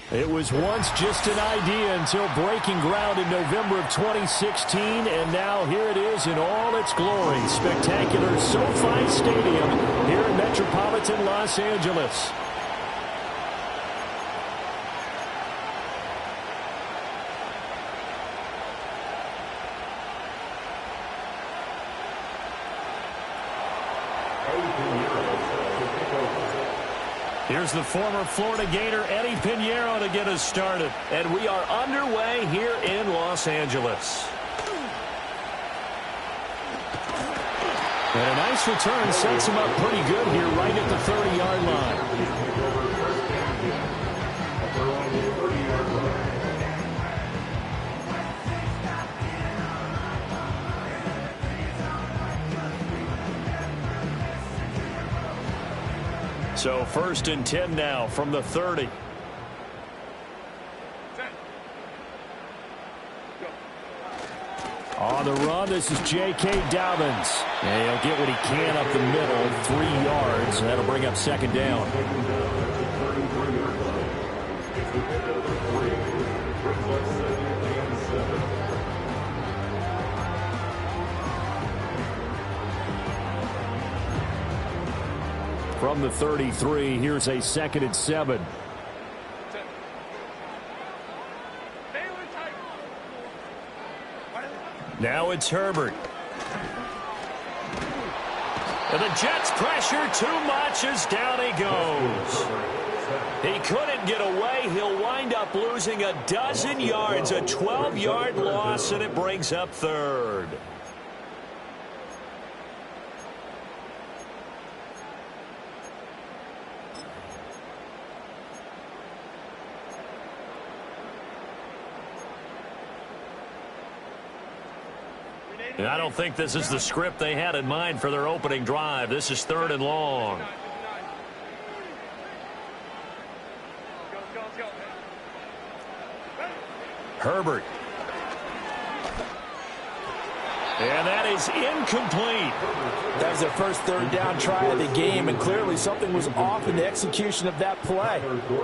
It was once just an idea until breaking ground in November of 2016, and now here it is in all its glory. Spectacular SoFi Stadium here in metropolitan Los Angeles. Here's the former Florida Gator, Eddie Piñeiro, to get us started. And we are underway here in Los Angeles. And a nice return sets him up pretty good here right at the 30-yard line. So 1st and 10 now from the 30. On the run, this is J.K. Dobbins. And he'll get what he can up the middle, 3 yards. That'll bring up 2nd down. From the 33, here's a 2nd and 7. Now it's Herbert. And the Jets pressure too much as down he goes. He couldn't get away. He'll wind up losing a dozen yards, a 12-yard loss, and it brings up 3rd. And I don't think this is the script they had in mind for their opening drive. This is 3rd and long. Herbert. And that is incomplete. That was their first 3rd down try of the game, and clearly something was off in the execution of that play.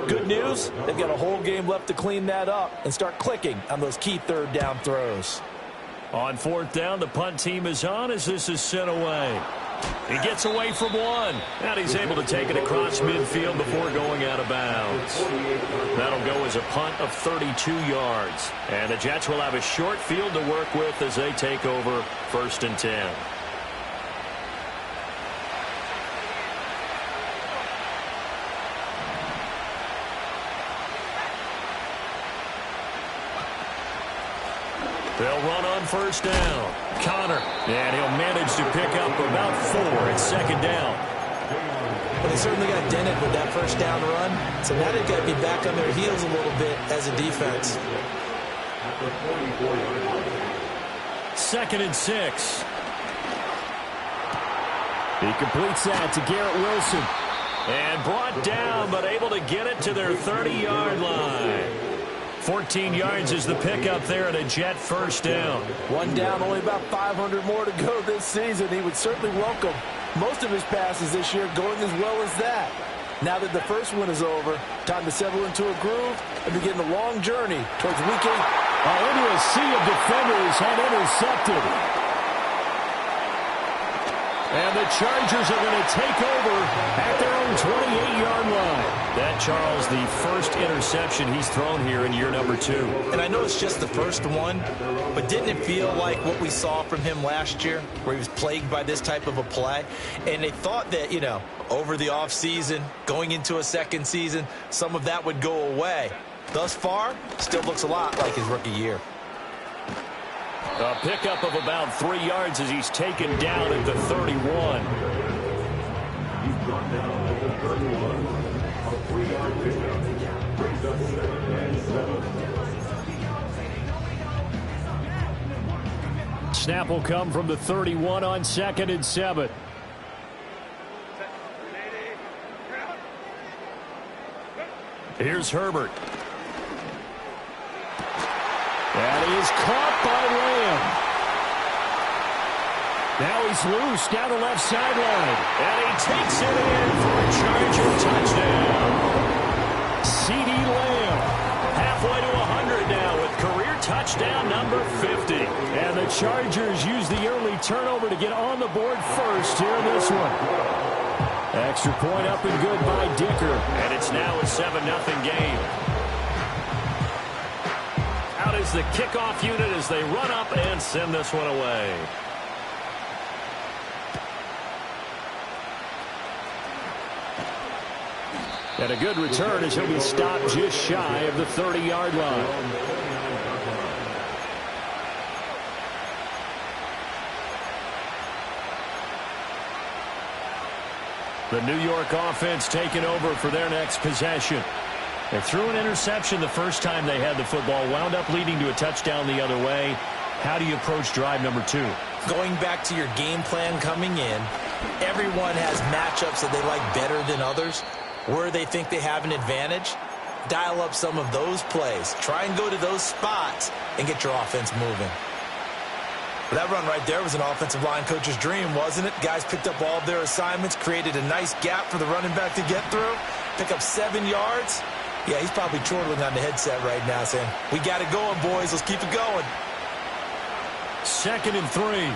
Good news, they've got a whole game left to clean that up and start clicking on those key 3rd down throws. On 4th down, the punt team is on as this is sent away. He gets away from one, and he's able to take it across midfield before going out of bounds. That'll go as a punt of 32 yards. And the Jets will have a short field to work with as they take over 1st and 10. They'll run on 1st down. Connor, and he'll manage to pick up about 4 at 2nd down. Well, they certainly got dented with that 1st down run, so now they've got to be back on their heels a little bit as a defense. 2nd and 6. He completes that to Garrett Wilson. And brought down, but able to get it to their 30-yard line. 14 yards is the pickup there and a Jet 1st down. 1 down, only about 500 more to go this season. He would certainly welcome most of his passes this year going as well as that. Now that the first one is over, time to settle into a groove and begin the long journey towards week 8. Into a sea of defenders and intercepted. And the Chargers are going to take over at their own 28-yard line. That, Charles, the first interception he's thrown here in year number 2. And I know it's just the first one, but didn't it feel like what we saw from him last year, where he was plagued by this type of a play? And they thought that, you know, over the offseason, going into a 2nd season, some of that would go away. Thus far, still looks a lot like his rookie year. A pickup of about 3 yards as he's taken down at the 31. Snap will come from the 31 on 2nd and 7. Here's Herbert. And he is caught by Lamb. Now he's loose down the left sideline. And he takes it in for a Charger touchdown. CeeDee Lamb first down, number 50. And the Chargers use the early turnover to get on the board first here in this one. Extra point up and good by Dicker. And it's now a 7-0 game. Out is the kickoff unit as they run up and send this one away. And a good return as he'll be stopped just shy of the 30-yard line. The New York offense taking over for their next possession. They threw an interception the first time they had the football, wound up leading to a touchdown the other way. How do you approach drive number 2? Going back to your game plan coming in, everyone has matchups that they like better than others. Where they think they have an advantage, dial up some of those plays. Try and go to those spots and get your offense moving. But that run right there was an offensive line coach's dream, wasn't it? Guys picked up all of their assignments, created a nice gap for the running back to get through, pick up 7 yards. Yeah, he's probably chortling on the headset right now saying, we got it going, boys. Let's keep it going. 2nd and 3.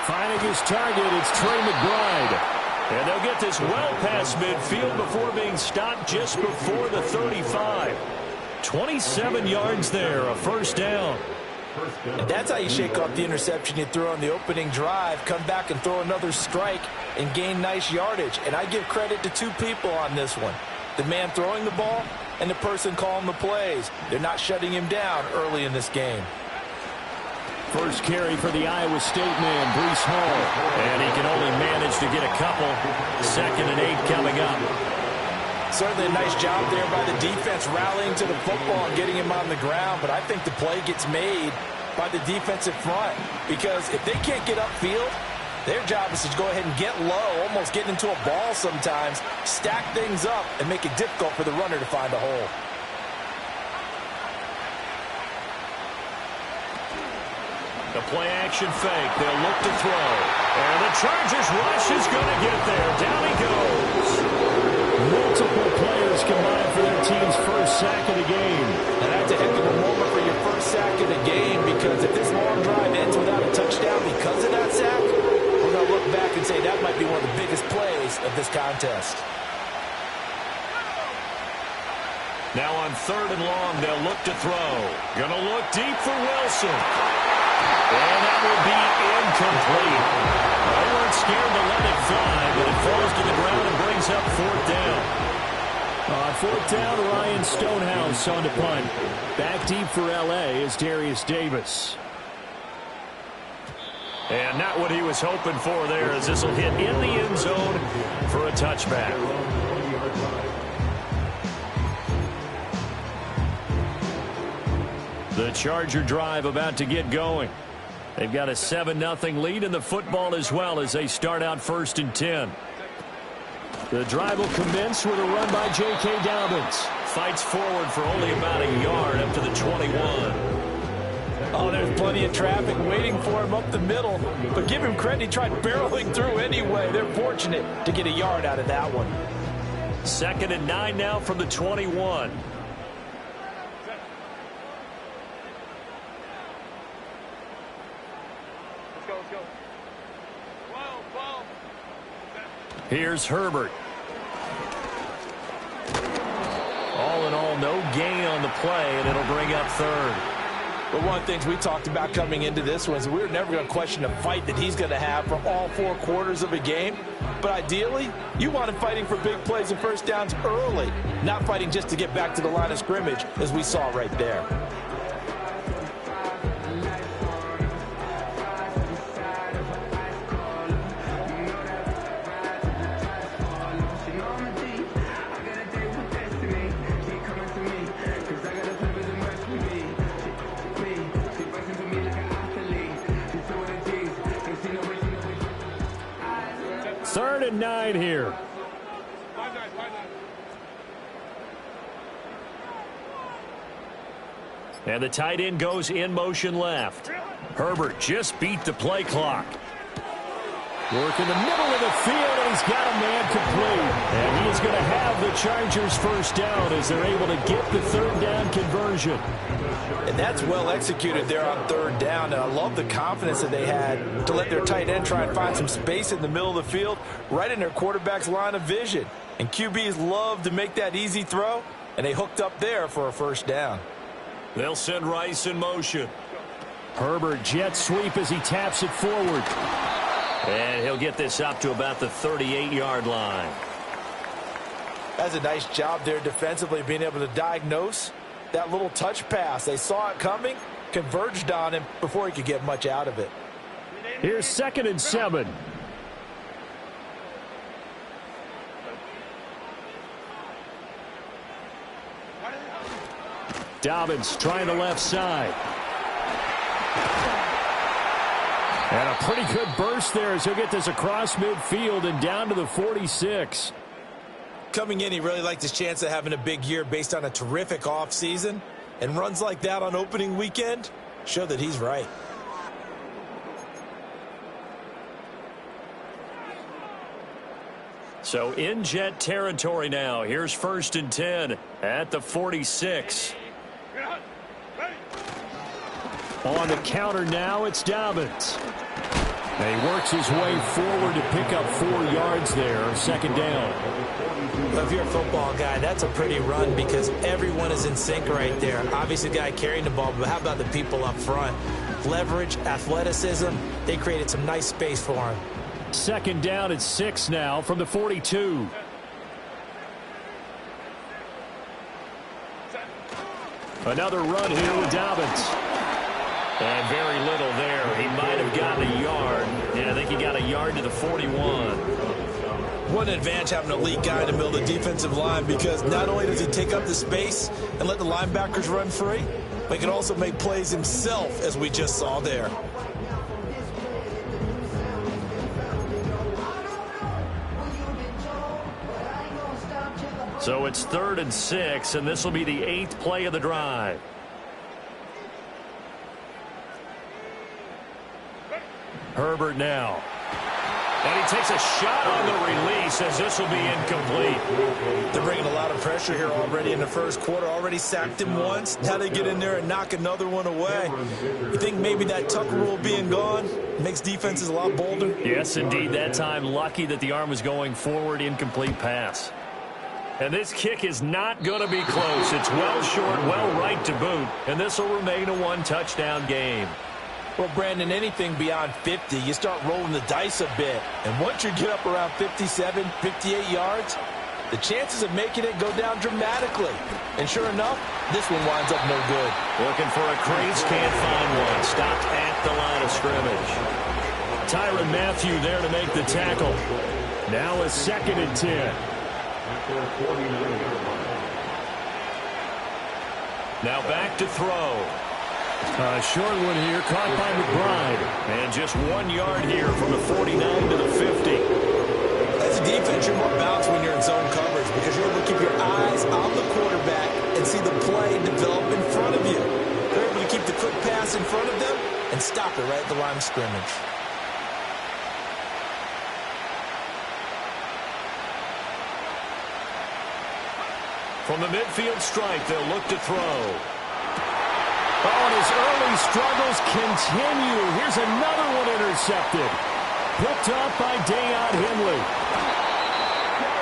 Finding his target, it's Trey McBride. And they'll get this well past midfield before being stopped just before the 35. 27 yards there, a first down. And that's how you shake off the interception you threw on the opening drive, come back and throw another strike and gain nice yardage. And I give credit to 2 people on this one. The man throwing the ball and the person calling the plays. They're not shutting him down early in this game. First carry for the Iowa State man, Breece Hall. And he can only manage to get a couple. 2nd and 8 coming up. Certainly a nice job there by the defense rallying to the football and getting him on the ground. But I think the play gets made by the defensive front. Because if they can't get upfield, their job is to go ahead and get low, almost getting into a ball sometimes, stack things up, and make it difficult for the runner to find a hole. The play-action fake. They'll look to throw. And the Chargers rush is going to get there. Down he goes. Multiple players combined for their team's first sack of the game. And that's a heck of a moment for your first sack of the game, because if this long drive ends without a touchdown because of that sack, we're going to look back and say that might be one of the biggest plays of this contest. Now on 3rd and long, they'll look to throw. Going to look deep for Wilson. And that will be incomplete. They weren't scared to let it fly, but it falls to the ground and brings up 4th down. On 4th down, Ryan Stonehouse on to punt. Back deep for L.A. is Darius Davis. And not what he was hoping for there, as this will hit in the end zone for a touchback. The Charger drive about to get going. They've got a 7-0 lead in the football as well as they start out 1st and 10. The drive will commence with a run by J.K. Dobbins. Fights forward for only about a yard up to the 21. Oh, there's plenty of traffic waiting for him up the middle. But give him credit, he tried barreling through anyway. They're fortunate to get a yard out of that one. 2nd and 9 now from the 21. Here's Herbert. All in all, no gain on the play, and it'll bring up 3rd. But one of the things we talked about coming into this one is we're never going to question the fight that he's going to have for all 4 quarters of a game. But ideally, you want him fighting for big plays and first downs early, not fighting just to get back to the line of scrimmage, as we saw right there. Third and 9 here. And the tight end goes in motion left. Herbert just beat the play clock. Work in the middle of the field, and he's got a man complete. And he is going to have the Chargers first down as they're able to get the third down conversion. And that's well executed there on third down. And I love the confidence that they had to let their tight end try and find some space in the middle of the field, right in their quarterback's line of vision. And QBs love to make that easy throw, and they hooked up there for a first down. They'll send Rice in motion. Herbert jet sweep as he taps it forward. And he'll get this up to about the 38-yard line. That's a nice job there defensively, being able to diagnose that little touch pass. They saw it coming, converged on him before he could get much out of it. Here's 2nd and 7. Dobbins trying the left side. And a pretty good burst there as he'll get this across midfield and down to the 46. Coming in, he really liked his chance of having a big year based on a terrific offseason. And runs like that on opening weekend show that he's right. So in Jet territory now. Here's 1st and 10 at the 46. On the counter now, it's Dobbins. And he works his way forward to pick up 4 yards there, 2nd down. Well, if you're a football guy, that's a pretty run because everyone is in sync right there. Obviously, the guy carrying the ball, but how about the people up front? Leverage, athleticism, they created some nice space for him. 2nd down at 6 now from the 42. Another run here with Dobbins. And very little there. He might have gotten a yard. Yeah, I think he got a yard to the 41. What an advantage having an elite guy in the middle of the defensive line, because not only does he take up the space and let the linebackers run free, but he can also make plays himself, as we just saw there. So it's 3rd and 6, and this will be the 8th play of the drive. Herbert now. And he takes a shot on the release as this will be incomplete. They're bringing a lot of pressure here already in the first quarter. Already sacked him once. Now they get in there and knock another one away. You think maybe that Tucker rule being gone makes defenses a lot bolder? Yes, indeed. That time lucky that the arm was going forward. Incomplete pass. And this kick is not going to be close. It's well short, well right to boot. And this will remain a 1-touchdown game. Well, Brandon, anything beyond 50, you start rolling the dice a bit. And once you get up around 57, 58 yards, the chances of making it go down dramatically. And sure enough, this one winds up no good. Looking for a crease, can't find one. Stopped at the line of scrimmage. Tyrann Mathieu there to make the tackle. Now a 2nd and 10. Now back to throw. A short one here, caught by McBride. And just 1 yard here from the 49 to the 50. As a defense, you're more balanced when you're in zone coverage because you're able to keep your eyes on the quarterback and see the play develop in front of you. They're able to keep the quick pass in front of them and stop it right at the line of scrimmage. From the midfield stripe, they'll look to throw. Oh, and his early struggles continue. Here's another one intercepted. Picked up by Deion Henley.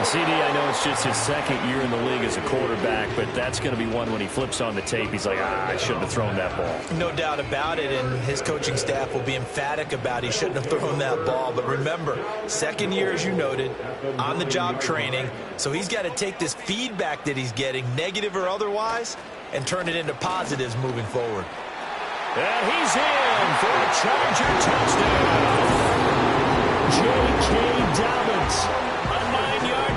CD, I know it's just his 2nd year in the league as a quarterback, but that's going to be one when he flips on the tape. He's like, I shouldn't have thrown that ball. No doubt about it, and his coaching staff will be emphatic about he shouldn't have thrown that ball. But remember, 2nd year, as you noted, on-the-job training, so he's got to take this feedback that he's getting, negative or otherwise, and turn it into positives moving forward. And he's in for a Charger touchdown. J.K. Dobbins.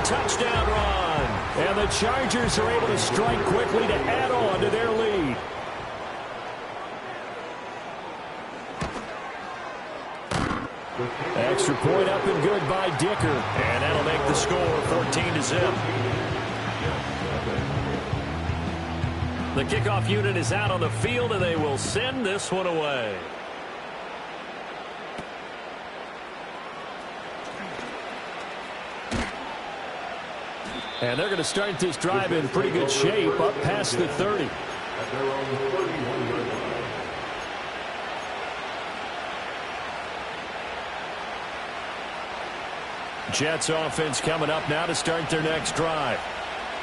Touchdown run. And the Chargers are able to strike quickly to add on to their lead. Extra point up and good by Dicker. And that'll make the score 14-0. The kickoff unit is out on the field, and they will send this one away. And they're going to start this drive in pretty good shape, up past the 30. Jets offense coming up now to start their next drive.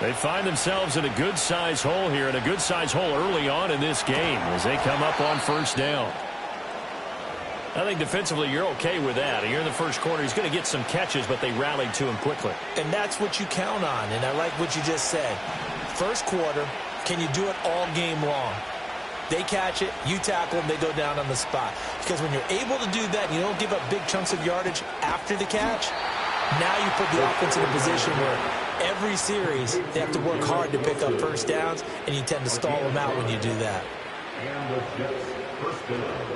They find themselves in a good-size hole here, and a good-size hole early on in this game as they come up on first down. I think defensively you're okay with that. You're in the first quarter. He's going to get some catches, but they rallied to him quickly. And that's what you count on, and I like what you just said. First quarter, can you do it all game long? They catch it, you tackle them, they go down on the spot. Because when you're able to do that and you don't give up big chunks of yardage after the catch, now you put the offense in a position where every series they have to work hard to pick up first downs, and you tend to stall them out when you do that. And the Jets first down.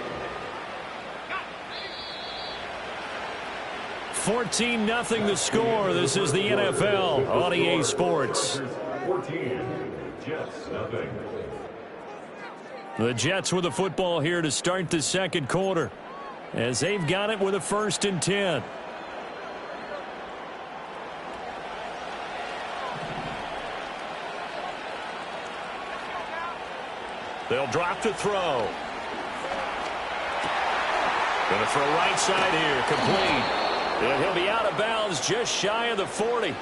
14-0 the score. This is the NFL on EA Sports. 14, Jets, nothing. The Jets with the football here to start the second quarter as they've got it with a 1st and 10. They'll drop to throw. Going to throw right side here, complete. And he'll be out of bounds just shy of the 40.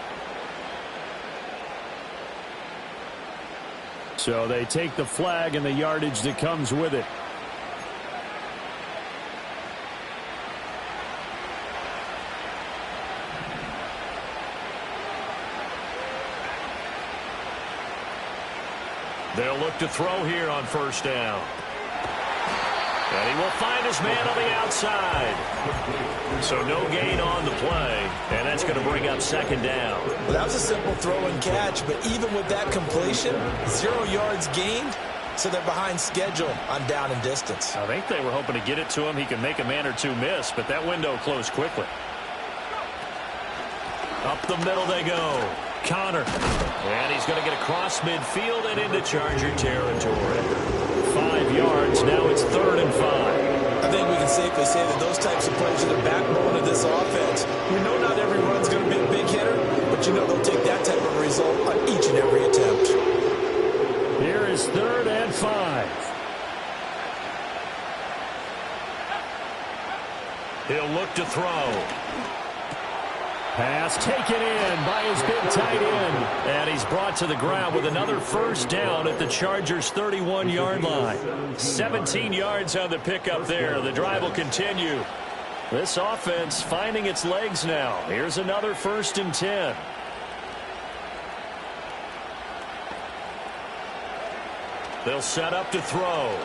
So they take the flag and the yardage that comes with it. They'll look to throw here on first down. And he will find his man on the outside. So no gain on the play, and that's going to bring up second down. Well, that was a simple throw and catch, but even with that completion, 0 yards gained, so they're behind schedule on down and distance. I think they were hoping to get it to him. He can make a man or two miss, but that window closed quickly. Up the middle they go. Connor. And he's going to get across midfield and into Charger territory. 5 yards. Now it's 3rd and 5. I think we can safely say that those types of plays are the backbone of this offense. We know not every run's going to be a big hitter, but you know they'll take that type of result on each and every attempt. Here is 3rd and 5. He'll look to throw. Pass taken in by his big tight end. And he's brought to the ground with another first down at the Chargers' 31-yard line. 17 yards on the pickup there. The drive will continue. This offense finding its legs now. Here's another 1st and 10. They'll set up to throw.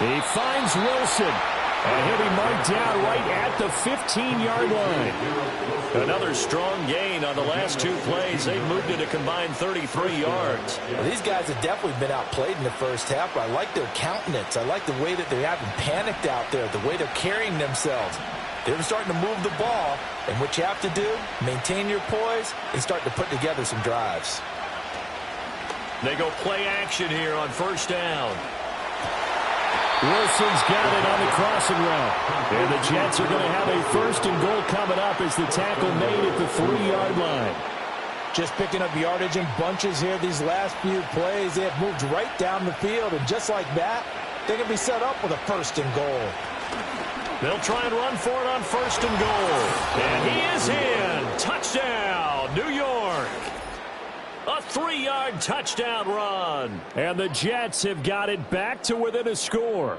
He finds Wilson. And he'll be marked down right at the 15-yard line. Another strong gain on the last 2 plays. They've moved it a combined 33 yards. Well, these guys have definitely been outplayed in the first half. I like their countenance. I like the way that they haven't panicked out there, the way they're carrying themselves. They're starting to move the ball, and what you have to do, maintain your poise and start to put together some drives. They go play action here on first down. Wilson's got it on the crossing route. And the Jets are going to have a 1st and goal coming up as the tackle made at the 3-yard line. Just picking up yardage in bunches here these last few plays. They have moved right down the field, and just like that, they're going to be set up with a 1st and goal. They'll try and run for it on 1st and goal. And he is in. Touchdown, New York. A 3-yard touchdown run. And the Jets have got it back to within a score.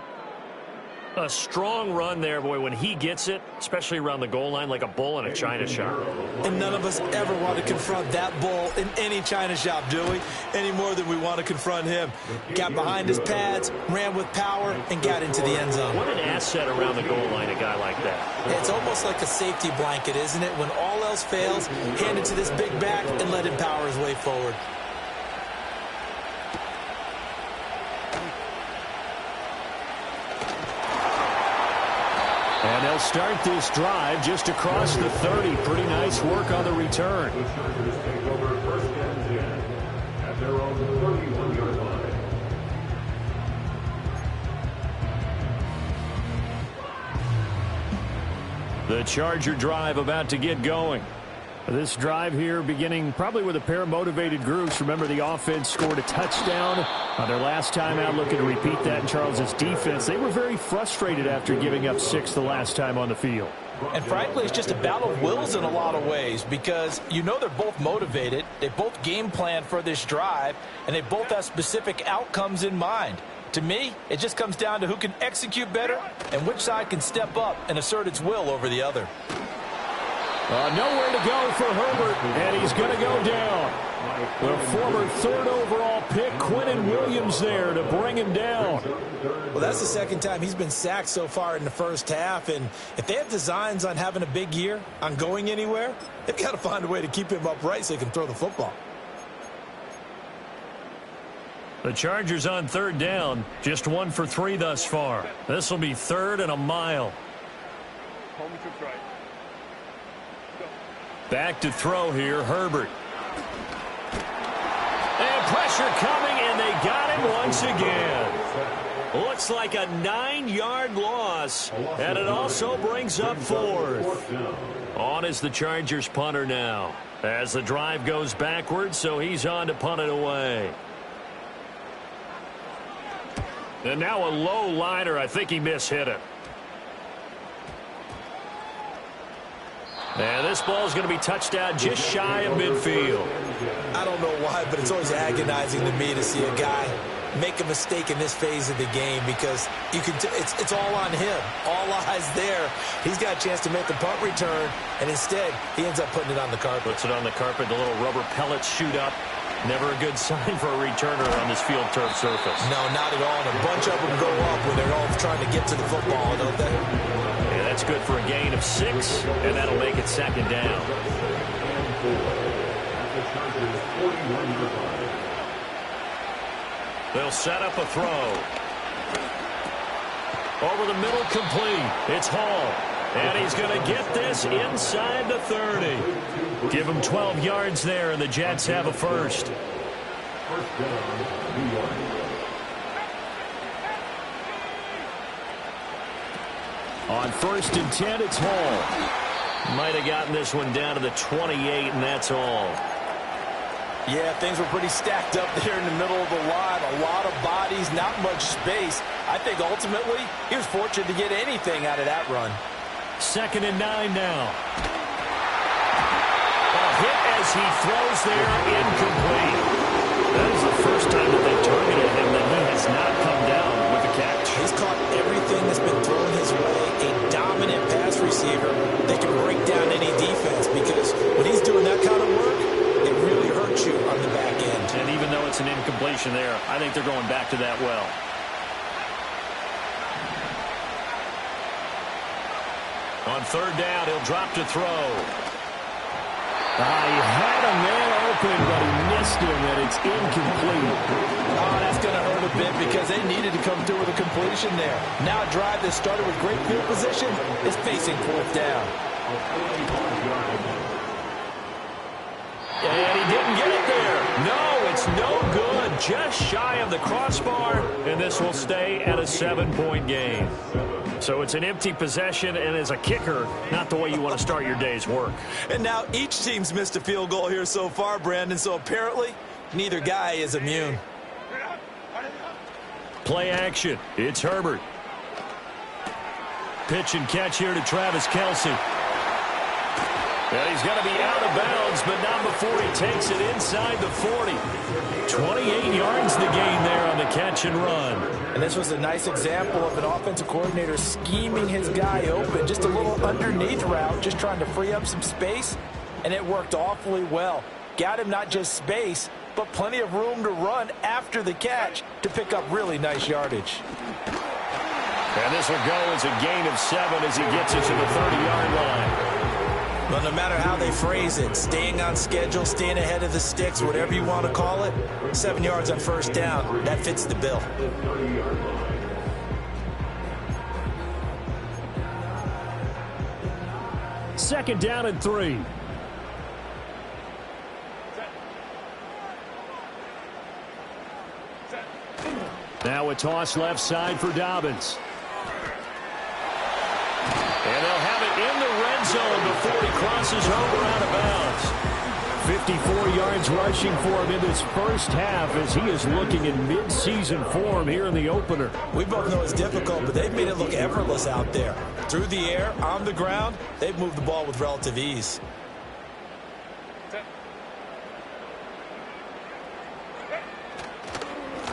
A strong run there, boy, when he gets it, especially around the goal line, like a bull in a china shop. And none of us ever want to confront that bull in any china shop, do we? Any more than we want to confront him. Got behind his pads, ran with power, and got into the end zone. What an asset around the goal line, a guy like that. It's almost like a safety blanket, isn't it? When all else fails, hand it to this big back and let him power his way forward. And they'll start this drive just across the 30. Pretty nice work on the return. The Chargers take over 1st and 10 at their own 31-yard line. The Charger drive about to get going. This drive here beginning probably with a pair of motivated groups. Remember, the offense scored a touchdown on their last time out, looking to repeat that in Charles's defense. They were very frustrated after giving up 6 the last time on the field. And frankly, it's just a battle of wills in a lot of ways because you know they're both motivated. They both game plan for this drive, and they both have specific outcomes in mind. To me, it just comes down to who can execute better and which side can step up and assert its will over the other. Nowhere to go for Herbert, and he's going to go down. The former 3rd overall pick, Quinnen Williams, there to bring him down. Well, that's the second time he's been sacked so far in the first half, and if they have designs on having a big year, on going anywhere, they've got to find a way to keep him upright so he can throw the football. The Chargers on 3rd down, just 1 for 3 thus far. This will be 3rd and a mile. Back to throw here, Herbert. And pressure coming, and they got him once again. Looks like a 9-yard loss, and it also brings up 4th. On is the Chargers punter now, as the drive goes backwards, so he's on to punt it away. And now a low liner. I think he mishit it. And this ball is going to be touched out just shy of midfield. I don't know why, but it's always agonizing to me to see a guy make a mistake in this phase of the game because you can. It's all on him. All eyes there. He's got a chance to make the punt return, and instead he ends up putting it on the carpet. Puts it on the carpet. The little rubber pellets shoot up. Never a good sign for a returner on this field turf surface. No, not at all. And a bunch of them go up when they're all trying to get to the football, don't they? Yeah, that's good for a gain of 6, and that'll make it 2nd down. They'll set up a throw. Over the middle, complete. It's Hall. And he's going to get this inside the 30. Give him 12 yards there, and the Jets have a first. On 1st and 10, it's Hall. Might have gotten this one down to the 28, and that's all. Yeah, things were pretty stacked up there in the middle of the line. A lot of bodies, not much space. I think ultimately he was fortunate to get anything out of that run. 2nd and 9 now. A hit as he throws there, incomplete. That is the first time that they've targeted him that he has not come down with a catch. He's caught everything that's been thrown his way. A dominant pass receiver that can break down any defense because when he's doing that kind of work, it really hurts you on the back end. And even though it's an incompletion there, I think they're going back to that well. On 3rd down, he'll drop to throw. He had a man open, but he missed him, and it's incomplete. Oh, that's going to hurt a bit because they needed to come through with a completion there. Now a drive that started with great field position is facing 4th down. And he didn't get it there. No, it's no good. Just shy of the crossbar, and this will stay at a 7-point game. So it's an empty possession, and as a kicker, not the way you want to start your day's work. And now each team's missed a field goal here so far, Brandon, so apparently neither guy is immune. Play action. It's Herbert. Pitch and catch here to Travis Kelce. And he's going to be out of bounds, but not before he takes it inside the 40. 28 yards the gain there on the catch and run. And this was a nice example of an offensive coordinator scheming his guy open. Just a little underneath route, just trying to free up some space, and it worked awfully well. Got him not just space, but plenty of room to run after the catch to pick up really nice yardage. And this will go as a gain of 7 as he gets it to the 30-yard line. Well, no matter how they phrase it, staying on schedule, staying ahead of the sticks, whatever you want to call it, 7 yards on 1st down, that fits the bill. Second down and 3. Now a toss left side for Dobbins. And they'll have it in the red zone before he crosses over out of bounds. 54 yards rushing for him in this first half as he is looking in mid-season form here in the opener. We both know it's difficult, but they've made it look effortless out there. Through the air, on the ground, they've moved the ball with relative ease.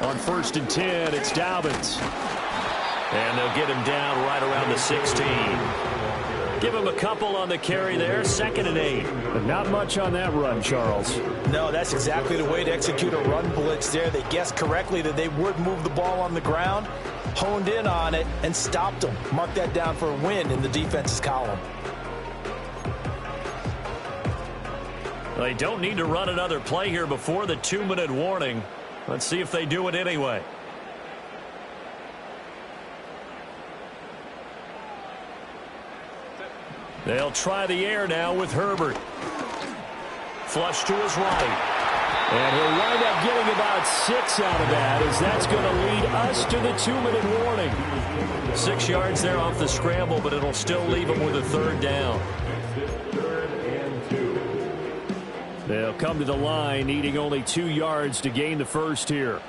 On 1st and 10, it's Dobbins. And they'll get him down right around the 16. Give him a couple on the carry there, 2nd and 8. But not much on that run, Charles. No, that's exactly the way to execute a run blitz there. They guessed correctly that they would move the ball on the ground, honed in on it, and stopped them. Mark that down for a win in the defense's column. They don't need to run another play here before the 2-minute warning. Let's see if they do it anyway. They'll try the air now with Herbert. Flush to his right. And he'll wind up getting about 6 out of that, as that's going to lead us to the 2-minute warning. 6 yards there off the scramble, but it'll still leave him with a 3rd down. They'll come to the line, needing only 2 yards to gain the first here.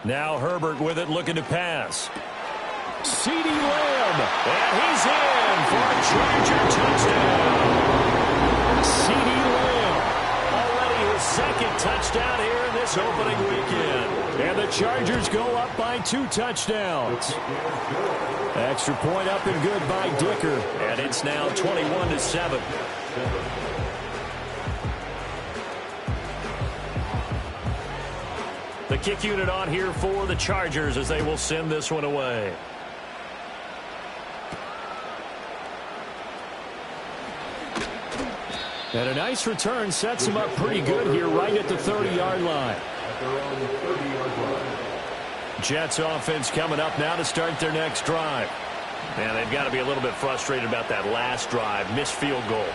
Now Herbert with it, looking to pass. CeeDee Lamb. And he's in for a Charger touchdown. CeeDee Lamb. Already his 2nd touchdown here in this opening weekend. And the Chargers go up by 2 touchdowns. Extra point up and good by Dicker. And it's now 21-7. The kick unit on here for the Chargers as they will send this one away. And a nice return sets him up pretty good here right at the 30-yard line. Jets offense coming up now to start their next drive. Man, they've got to be a little bit frustrated about that last drive. Missed field goal.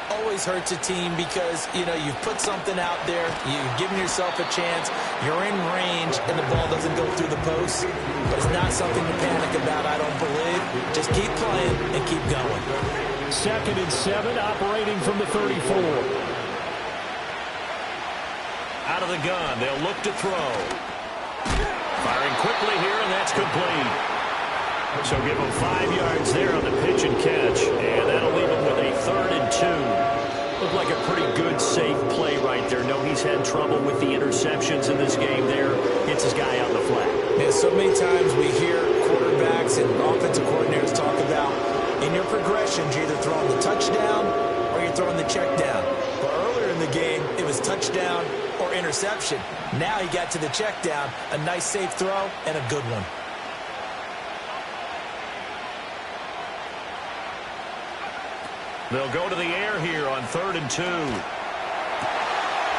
Always hurts a team because, you know, you've put something out there, you've given yourself a chance, you're in range, and the ball doesn't go through the post. But it's not something to panic about, I don't believe. Just keep playing and keep going. 2nd and 7, operating from the 34. Out of the gun, they'll look to throw. Firing quickly here, and that's complete. So give him 5 yards there on the pitch and catch, and that'll leave him with a 3rd and 2. Looked like a pretty good, safe play right there. No, he's had trouble with the interceptions in this game there. Gets his guy out in the flat. Yeah, so many times we hear quarterbacks and offensive coordinators talk about in your progressions, you're either throwing the touchdown or you're throwing the check down. But earlier in the game, it was touchdown or interception. Now he got to the check down, a nice safe throw, and a good one. They'll go to the air here on 3rd and 2.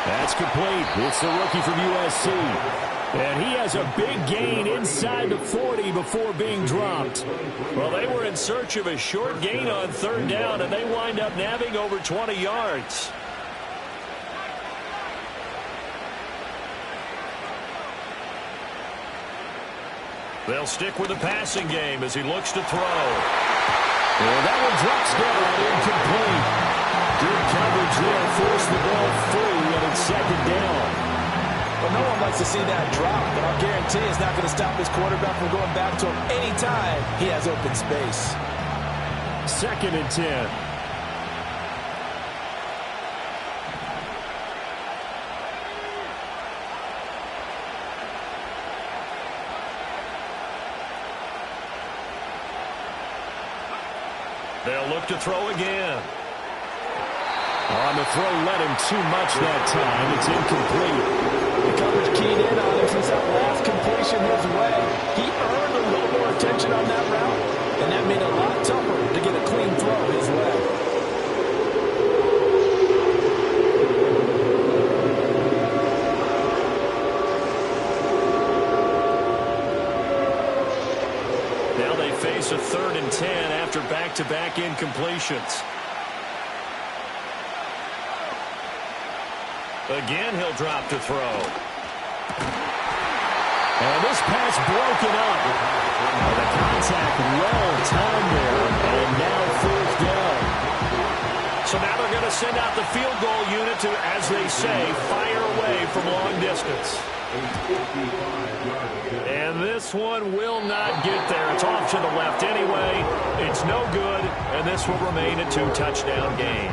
That's complete. It's the rookie from USC. And he has a big gain inside the 40 before being dropped. Well, they were in search of a short gain on 3rd down, and they wind up nabbing over 20 yards. They'll stick with the passing game as he looks to throw. And that one drops down, incomplete. Good coverage there, forced the ball free, and it's 2nd down. Well, no one likes to see that drop, but I'll guarantee it's not going to stop his quarterback from going back to him anytime he has open space. 2nd and 10. They'll look to throw again. On the throw, led him too much that time. It's incomplete. The coverage keyed in on him since that last completion his way. He earned a little more attention on that route, and that made it a lot tougher to get a clean throw his way. Now they face a 3rd and 10 after back-to-back incompletions. Again, he'll drop to throw. And this pass broken up. The contact well timed there, and now fourth down. So now they're going to send out the field goal unit to, as they say, fire away from long distance. And this one will not get there. It's off to the left anyway. It's no good, and this will remain a 2-touchdown game.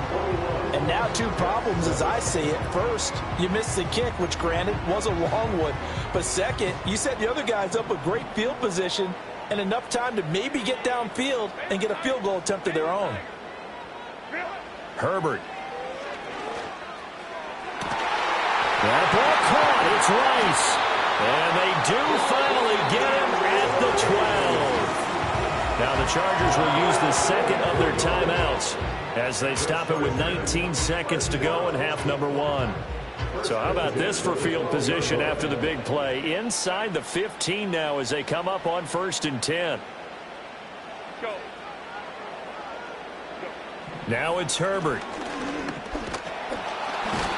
And now 2 problems as I see it. First, you missed the kick, which granted was a long one. But second, you set the other guys up with great field position and enough time to maybe get downfield and get a field goal attempt of their own. Herbert. That ball caught. It's Rice. And they do finally get him at the 12. Now the Chargers will use the second of their timeouts as they stop it with 19 seconds to go in half number 1. So how about this for field position after the big play? Inside the 15 now as they come up on 1st and 10. Now it's Herbert.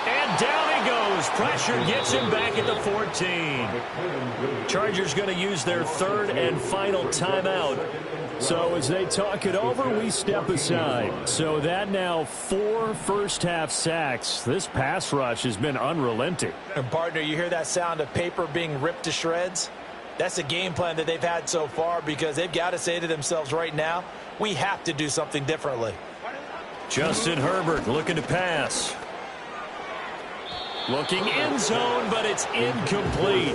And down he goes. Pressure gets him back at the 14. Chargers going to use their 3rd and final timeout. So as they talk it over, we step aside. So that now 4 first-half sacks. This pass rush has been unrelenting. And, partner, you hear that sound of paper being ripped to shreds? That's a game plan that they've had so far because they've got to say to themselves right now, we have to do something differently. Justin Herbert looking to pass. Looking end zone, but it's incomplete.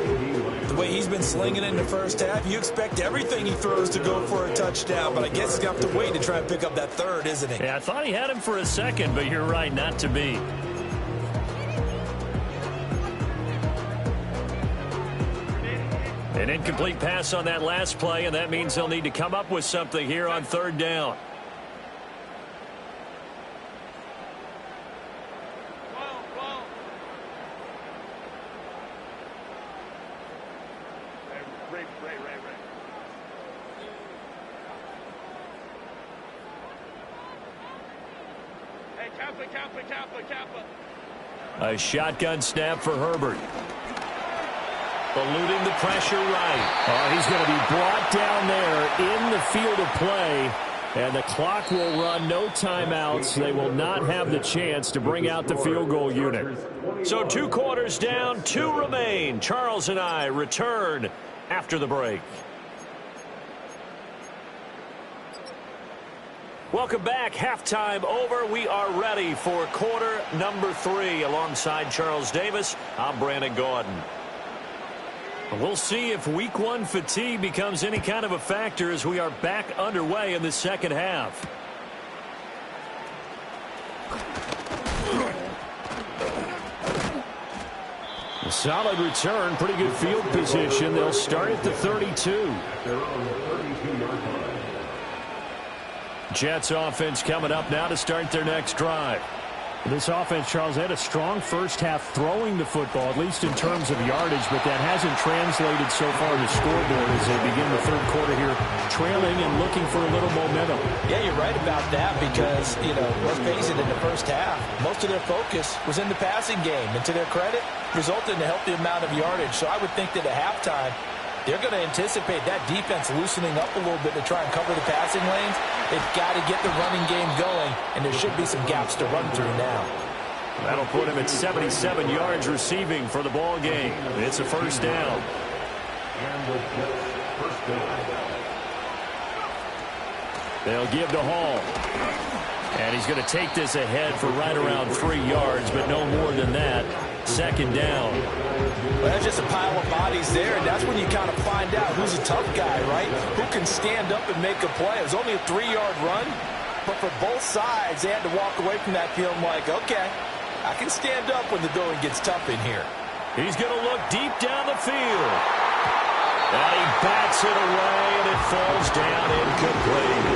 The way he's been slinging in the first half, you expect everything he throws to go for a touchdown, but I guess he's going to have to wait to try and pick up that 3rd, isn't he? Yeah, I thought he had him for a second, but you're right, not to be. An incomplete pass on that last play, and that means they'll need to come up with something here on 3rd down. A shotgun snap for Herbert. Eluding the pressure right. He's going to be brought down there in the field of play, and the clock will run. No timeouts. They will not have the chance to bring out the field goal unit. So 2 quarters down, 2 remain. Charles and I return after the break. Welcome back. Halftime over. We are ready for quarter number 3. Alongside Charles Davis, I'm Brandon Gaudin. We'll see if week 1 fatigue becomes any kind of a factor as we are back underway in the second half. A solid return, pretty good field position. They'll start at the 32. Jets offense coming up now to start their next drive. This offense, Charles, had a strong first half throwing the football, at least in terms of yardage, but that hasn't translated so far to scoreboard as they begin the 3rd quarter here, trailing and looking for a little momentum. Yeah, you're right about that because, let's face it, in the first half, most of their focus was in the passing game, and to their credit, resulted in a healthy amount of yardage. So I would think that at halftime, they're going to anticipate that defense loosening up a little bit to try and cover the passing lanes. They've got to get the running game going, and there should be some gaps to run through now. That'll put him at 77 yards receiving for the ball game. It's a 1st down. They'll give to Hall. And he's going to take this ahead for right around 3 yards, but no more than that. 2nd down. Well, that's just a pile of bodies there, and that's when you kind of find out who's a tough guy, right? Who can stand up and make a play. It was only a 3-yard run, but for both sides, they had to walk away from that feeling like, okay, I can stand up when the going gets tough in here. He's going to look deep down the field. And he bats it away, and it falls down incomplete.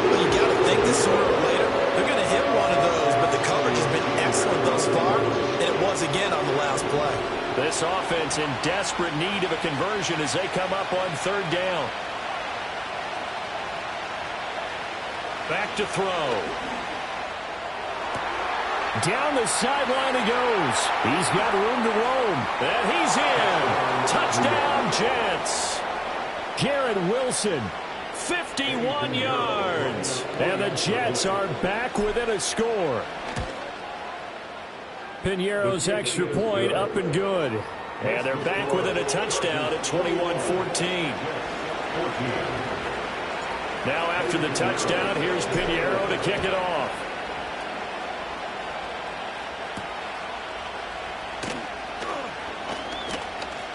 Well, you got to think that sooner or later, they're going to hit one of those, but the coverage has been excellent thus far, and it was again on the last play. This offense in desperate need of a conversion as they come up on 3rd down. Back to throw. Down the sideline he goes. goes. He's got room to roam. And he's in. Touchdown, Jets. Garrett Wilson, 51 yards. And the Jets are back within a score. Piñeiro's extra point up and good. And they're back within a touchdown at 21-14. Now after the touchdown, here's Piñeiro to kick it off.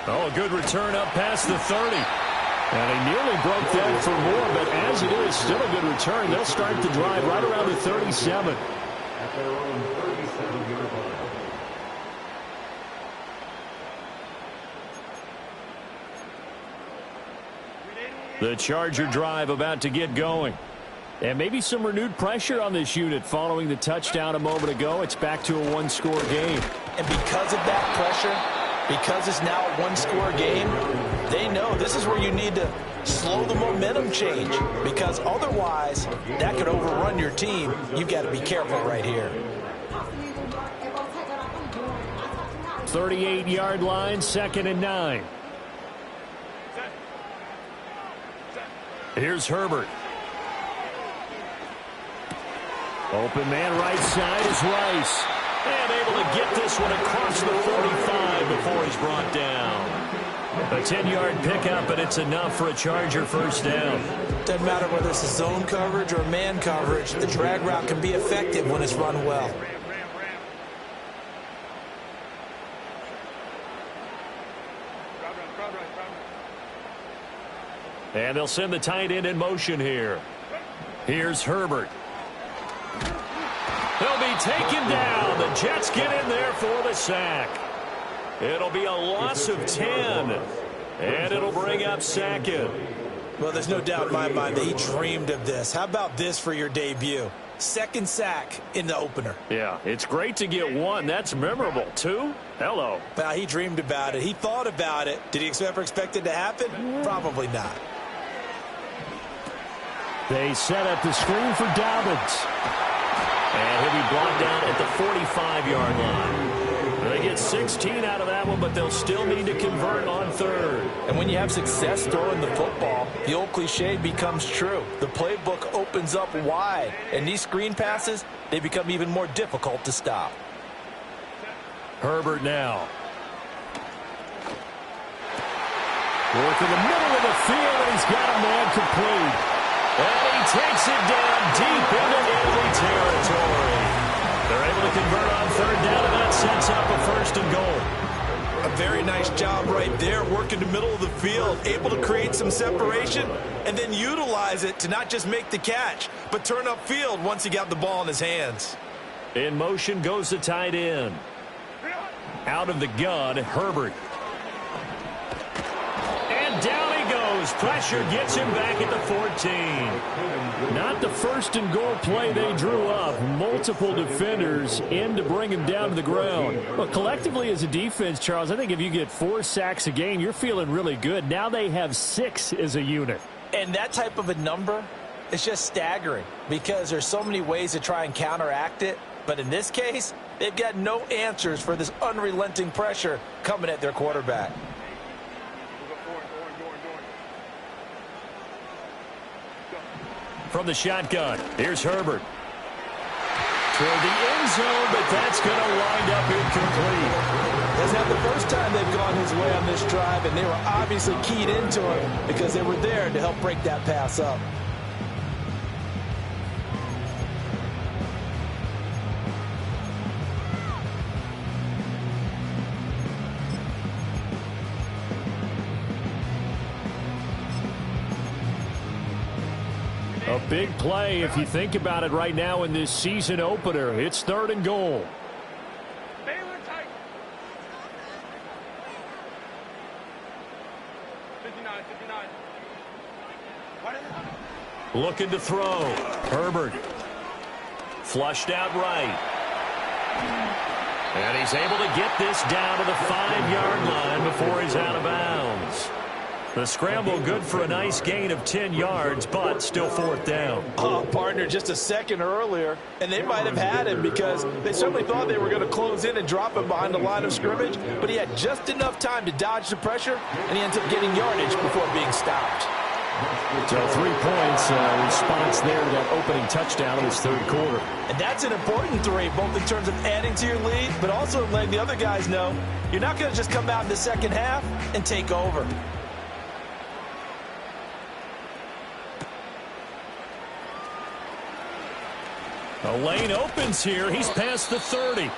Oh, a good return up past the 30. And he nearly broke that for more, but as it is, still a good return. They'll start the drive right around the 37. At their own 37-yard line. The Charger drive about to get going. And maybe some renewed pressure on this unit following the touchdown a moment ago. It's back to a one-score game. And because of that pressure, because it's now a one-score game, they know this is where you need to slow the momentum change, because otherwise that could overrun your team. You've got to be careful right here. 38-yard line, 2nd and 9. Here's Herbert. Open man right side is Rice. And able to get this one across the 45 before he's brought down. A 10-yard pickup, and it's enough for a Charger first down. Doesn't matter whether it's a zone coverage or man coverage, the drag route can be effective when it's run well. And they'll send the tight end in motion here. Here's Herbert. He'll be taken down. The Jets get in there for the sack. It'll be a loss of 10. And it'll bring up Sackett. Well, there's no doubt in my mind that he dreamed of this. How about this for your debut? Second sack in the opener. Yeah, it's great to get one. That's memorable. 2? Hello. Well, he dreamed about it. He thought about it. Did he ever expect it to happen? Probably not. They set up the screen for Dobbins. And he'll be brought down at the 45-yard line. They get 16 out of that one, but they'll still need to convert on third. And when you have success throwing the football, the old cliche becomes true. The playbook opens up wide, and these screen passes, they become even more difficult to stop. Herbert now. Work in the middle of the field, and he's got a man complete. And he takes it down deep into enemy territory. They're able to convert on third down, and that sets up a 1st and goal. A very nice job right there, working the middle of the field, able to create some separation, and then utilize it to not just make the catch, but turn upfield once he got the ball in his hands. In motion goes the tight end. Out of the gun, Herbert. And down he goes. Pressure gets him back at the 14. Not the 1st and goal play they drew up. Multiple defenders in to bring him down to the ground. Well, collectively as a defense, Charles, I think if you get 4 sacks a game, you're feeling really good. Now they have 6 as a unit. And that type of a number is just staggering because there's so many ways to try and counteract it. But in this case, they've got no answers for this unrelenting pressure coming at their quarterback. From the shotgun, here's Herbert. Toward the end zone, but that's going to wind up incomplete. That's not the first time they've gone his way on this drive, and they were obviously keyed into him because they were there to help break that pass up. A big play if you think about it right now in this season opener. It's 3rd and goal. Looking to throw. Herbert. Flushed out right. And he's able to get this down to the 5-yard line before he's out of bounds. The scramble good for a nice gain of 10 yards, but still fourth down. Oh, partner, just a second earlier, and they might have had him because they certainly thought they were going to close in and drop him behind the line of scrimmage, but he had just enough time to dodge the pressure, and he ends up getting yardage before being stopped. So 3 points, response there to that opening touchdown in his third quarter. And that's an important 3, both in terms of adding to your lead, but also letting the other guys know you're not going to just come out in the second half and take over. The lane opens here. He's past the 30.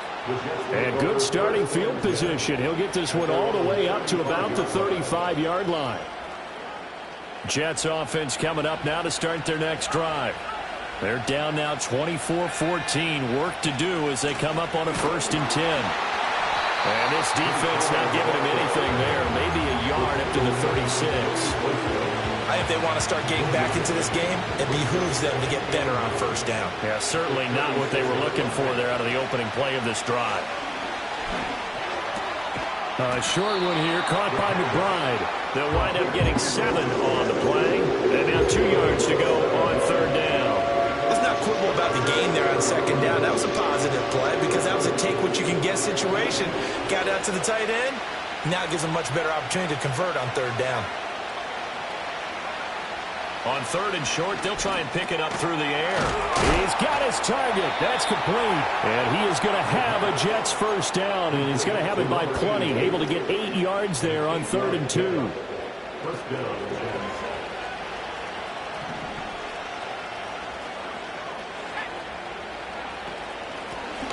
And good starting field position. He'll get this one all the way up to about the 35-yard line. Jets offense coming up now to start their next drive. They're down now 24-14. Work to do as they come up on a 1st and 10. And this defense not giving him anything there. Maybe a yard up to the 36. I think they want to start getting back into this game. It behooves them to get better on 1st down. Yeah, certainly not what they were looking for there out of the opening play of this drive. A short one here, caught by McBride. They'll wind up getting 7 on the play. And now 2 yards to go on 3rd down. Let's not quibble about the gain there on 2nd down. That was a positive play because that was a take-what-you-can-get situation. Got out to the tight end. Now it gives them a much better opportunity to convert on 3rd down. On 3rd and short, they'll try and pick it up through the air. He's got his target. That's complete. And he is going to have a Jets 1st down, and he's going to have it by plenty. Able to get 8 yards there on 3rd and 2. 1st down.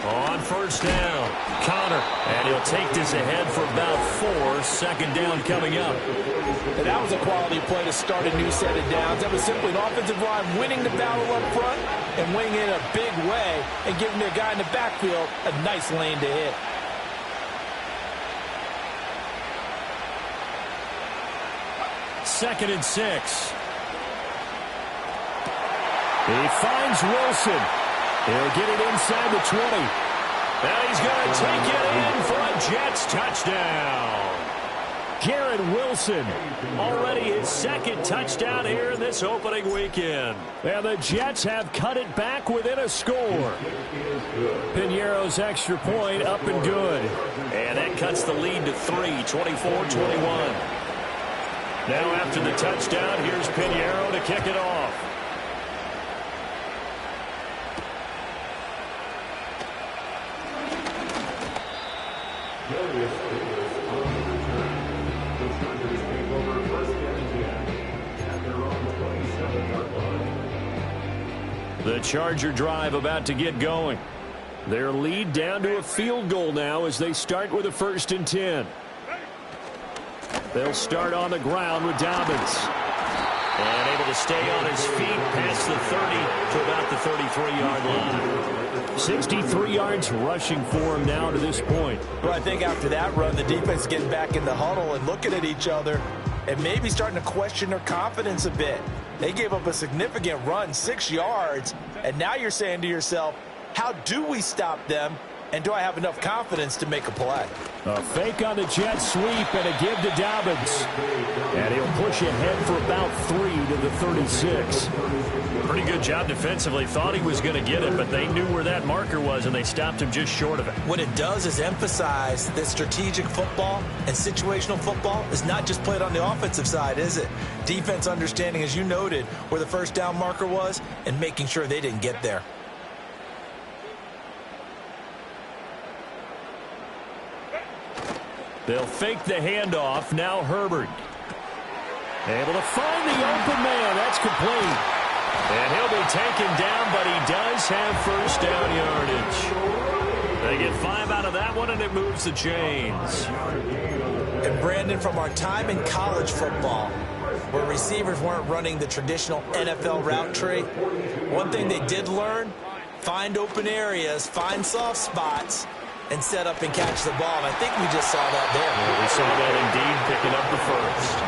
On 1st down, Connor, and he'll take this ahead for about 4. 2nd down coming up. And that was a quality play to start a new set of downs. That was simply an offensive line winning the battle up front and winning it in a big way and giving their guy in the backfield a nice lane to hit. Second and 6. He finds Wilson. He'll get it inside the 20. And he's going to take it in for a Jets touchdown. Garrett Wilson. Already his 2nd touchdown here in this opening weekend. And the Jets have cut it back within a score. Piñeiro's extra point up and good. And that cuts the lead to 3, 24-21. Now after the touchdown, here's Piñeiro to kick it off. The Charger drive about to get going. Their lead down to a field goal now as they start with a 1st and 10. They'll start on the ground with Dobbins. And able to stay on his feet past the 30 to about the 33-yard line. 63 yards rushing for him now to this point. Well, I think after that run, the defense is getting back in the huddle and looking at each other and maybe starting to question their confidence a bit. They gave up a significant run, 6 yards, and now you're saying to yourself, how do we stop them, and do I have enough confidence to make a play? A fake on the jet sweep and a give to Dobbins. And he'll push ahead for about 3 to the 36. Pretty good job defensively. Thought he was going to get it, but they knew where that marker was, and they stopped him just short of it. What it does is emphasize that strategic football and situational football is not just played on the offensive side, is it? Defense understanding, as you noted, where the 1st down marker was and making sure they didn't get there. They'll fake the handoff. Now Herbert. Able to find the open man. That's complete. And he'll be taken down, but he does have 1st down yardage. They get 5 out of that one, and it moves the chains. And Brandon, from our time in college football, where receivers weren't running the traditional NFL route tree, one thing they did learn, find open areas, find soft spots, and set up and catch the ball. And I think we just saw that there. Yeah, we saw that indeed, picking up the 1st.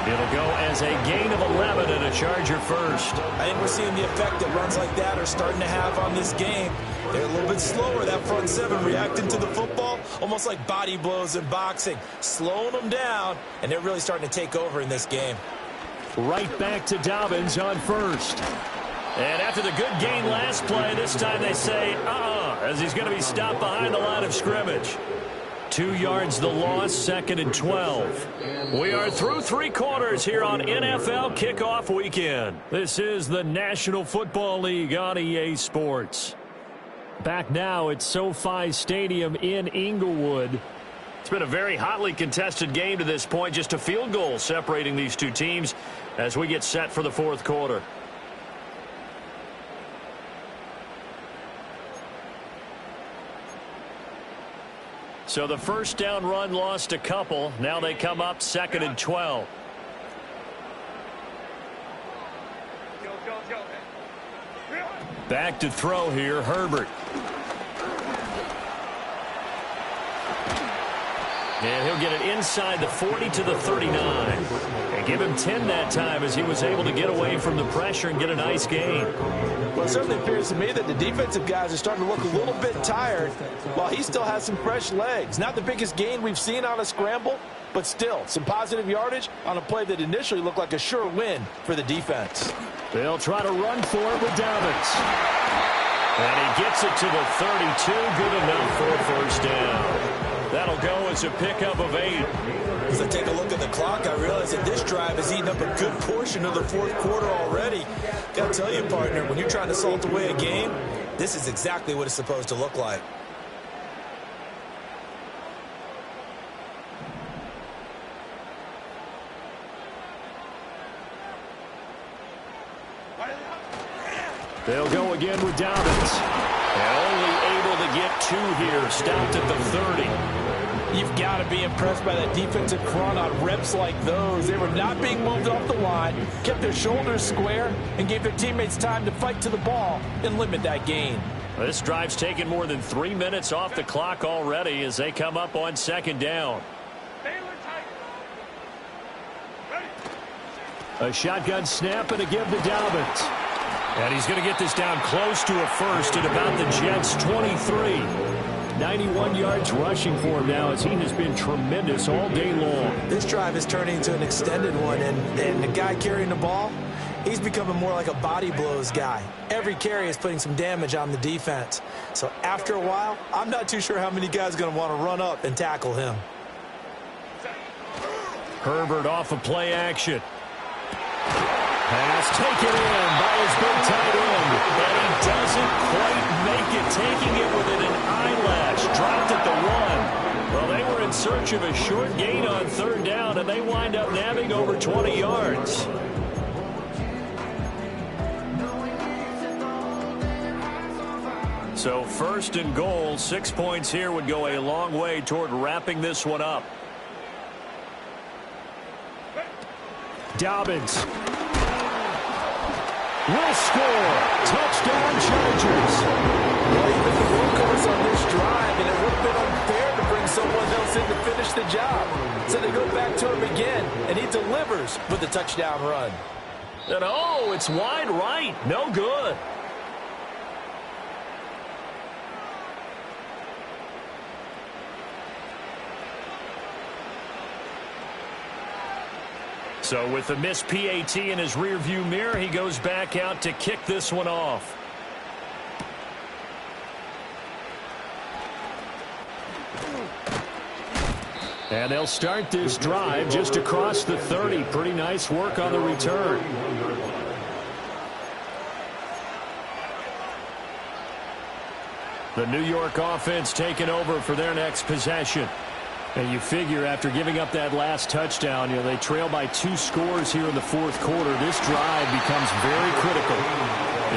It'll go as a gain of 11 and a Charger 1st. I think we're seeing the effect that runs like that are starting to have on this game. They're a little bit slower, that front 7, reacting to the football, almost like body blows in boxing, slowing them down, and they're really starting to take over in this game. Right back to Dobbins on first. And after the good gain last play, this time they say, as he's going to be stopped behind the line of scrimmage. 2 yards the loss, 2nd and 12. We are through 3 quarters here on NFL Kickoff Weekend. This is the National Football League on EA Sports. Back now at SoFi Stadium in Inglewood. It's been a very hotly contested game to this point. Just a field goal separating these two teams as we get set for the 4th quarter. So the first down run lost a couple. Now they come up 2nd and 12. Back to throw here, Herbert. And he'll get it inside the 40 to the 39. And give him 10 that time as he was able to get away from the pressure and get a nice gain. Well, it certainly appears to me that the defensive guys are starting to look a little bit tired while he still has some fresh legs. Not the biggest gain we've seen on a scramble, but still some positive yardage on a play that initially looked like a sure win for the defense. They'll try to run for it with Dobbins. And he gets it to the 32. Good enough for a first down. That'll go as a pickup of 8. As I take a look at the clock, I realize that this drive has eaten up a good portion of the 4th quarter already. Got to tell you, partner, when you're trying to salt away a game, this is exactly what it's supposed to look like. They'll go again with Dobbins. And only able to get 2 here. Stopped at the 30. You've got to be impressed by that defensive front on reps like those. They were not being moved off the line, kept their shoulders square, and gave their teammates time to fight to the ball and limit that gain. This drive's taken more than 3 minutes off the clock already as they come up on 2nd down. A shotgun snap and a give to Dobbins. And he's going to get this down close to a first at about the Jets' 23. 91 yards rushing for him now as he has been tremendous all day long. This drive is turning into an extended one, and the guy carrying the ball, he's becoming more like a body blows guy. Every carry is putting some damage on the defense. So after a while, I'm not too sure how many guys are going to want to run up and tackle him. Herbert off of play action. Pass taken in by his big tight end. And he doesn't quite make it, taking it within an eyelash. Dropped at the 1. Well, they were in search of a short gain on 3rd down, and they wind up nabbing over 20 yards. So 1st and goal, 6 points here would go a long way toward wrapping this one up. Dobbins will score. Touchdown, Chargers. Well, he's been the workhorse on this drive, and it would have been unfair to bring someone else in to finish the job. So they go back to him again, and he delivers with a touchdown run. And it's wide right. No good. So with the missed PAT in his rearview mirror, he goes back out to kick this one off. And they'll start this drive just across the 30. Pretty nice work on the return. The New York offense taking over for their next possession. And you figure after giving up that last touchdown, they trail by 2 scores here in the 4th quarter. This drive becomes very critical.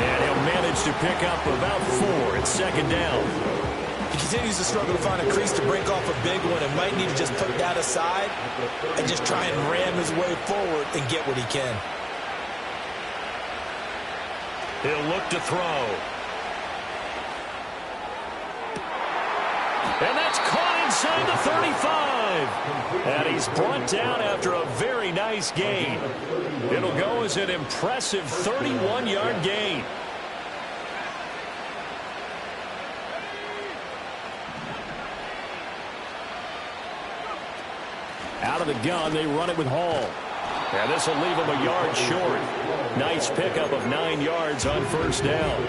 And he'll manage to pick up about 4 at 2nd down. He continues to struggle to find a crease to break off a big one and might need to just put that aside and just try and ram his way forward and get what he can. He'll look to throw. And that's caught inside the 35. And he's brought down after a very nice gain. It'll go as an impressive 31-yard gain. Out of the gun, they run it with Hall. And this will leave him a yard short. Nice pickup of 9 yards on first down.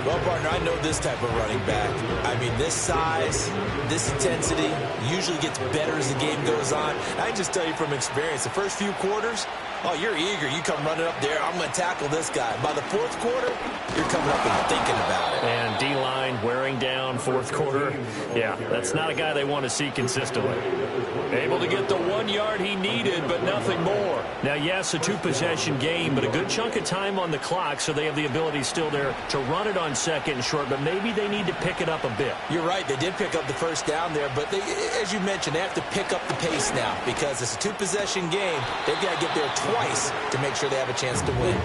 Well, partner, I know this type of running back. I mean, this size, this intensity usually gets better as the game goes on. I can just tell you from experience, the first few quarters, oh, you're eager. You come running up there, I'm going to tackle this guy. By the fourth quarter, you're coming up and thinking about it. And D-line wearing down fourth quarter. Yeah, that's not a guy they want to see consistently. Able to get the 1 yard he needed, but nothing more. Now, yes, a 2-possession game, but a good chunk of time on the clock, so they have the ability still there to run it on second and short, but maybe they need to pick it up a bit. You're right. They did pick up the first down there, but they, as you mentioned, they have to pick up the pace now because it's a 2-possession game. They've got to get there twice to make sure they have a chance to win.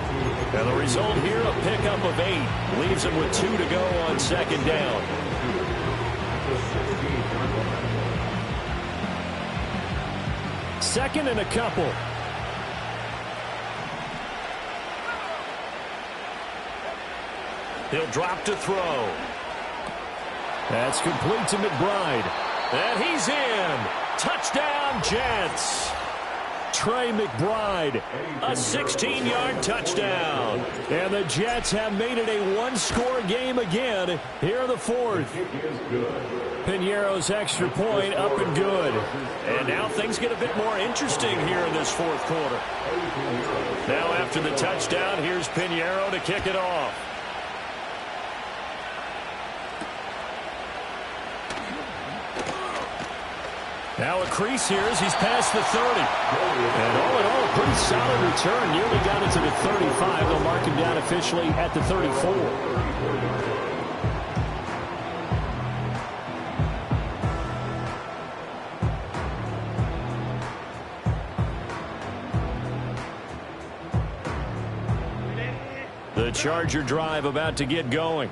And the result here, a pickup of 8. Leaves them with 2 to go on second down. Second and a couple. He'll drop to throw. That's complete to McBride. And he's in. Touchdown, Jets. Trey McBride. A 16-yard touchdown. And the Jets have made it a one-score game again here in the fourth. Piñeiro's extra point up and good. And now things get a bit more interesting here in this fourth quarter. Now after the touchdown, here's Piñeiro to kick it off. Now a crease here as he's past the 30. And all in all, a pretty solid return. Nearly got it to the 35. They'll mark him down officially at the 34. The Charger drive about to get going.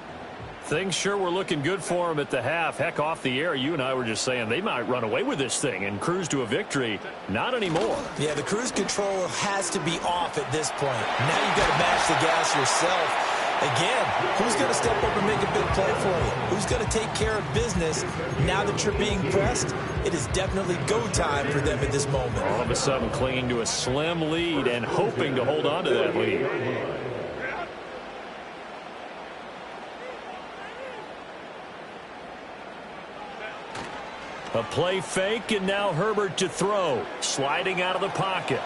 Things sure were looking good for him at the half. Heck, off the air, you and I were just saying they might run away with this thing and cruise to a victory. Not anymore. Yeah, the cruise control has to be off at this point. Now you've got to match the gas yourself. Again, who's going to step up and make a big play for you? Who's going to take care of business now that you're being pressed? It is definitely go time for them at this moment. All of a sudden clinging to a slim lead and hoping to hold on to that lead. A play fake, and now Herbert to throw. Sliding out of the pocket.